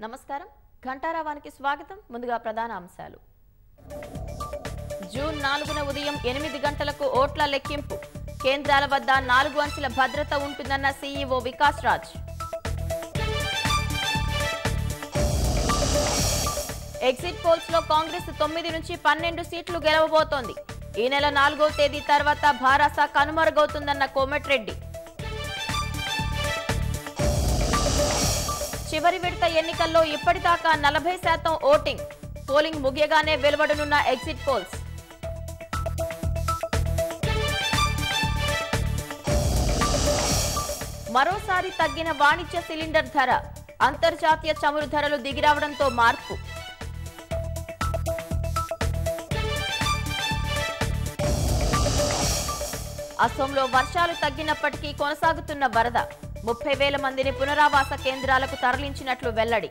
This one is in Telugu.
నమస్కారం ఘంటారావానికి స్వాగతం ముందుగా ప్రధాన అంశాలు జూన్ 4న ఉదయం 8 గంటలకు ఓట్ల లెక్కింపు కేంద్రాల వద్ద 4 అంచెల భద్రత ఉంటుందన్న CEO Vikas Raj exit polls లో కాంగ్రెస్ 9 నుంచి 12 సీట్లు గెలవబోతోంది ఈ నెల 4వ తేదీ తర్వాత భారాస కనుమరుగవుతుందన్న కోమటిరెడ్డి చివరి విడత ఎన్నికల్లో ఇప్పటిదాకా 40% ఓటింగ్ పోలింగ్ ముగియగానే వెలువడనున్న ఎగ్జిట్ పోల్స్ మరోసారి తగ్గిన వాణిజ్య సిలిండర్ ధర అంతర్జాతీయ చమురు ధరలు దిగిరావడంతో మార్పు అసోంలో వర్షాలు తగ్గినప్పటికీ కొనసాగుతున్న వరద 30,000 మందిని పునరావాస కేంద్రాలకు తరలించినట్లు వెల్లడి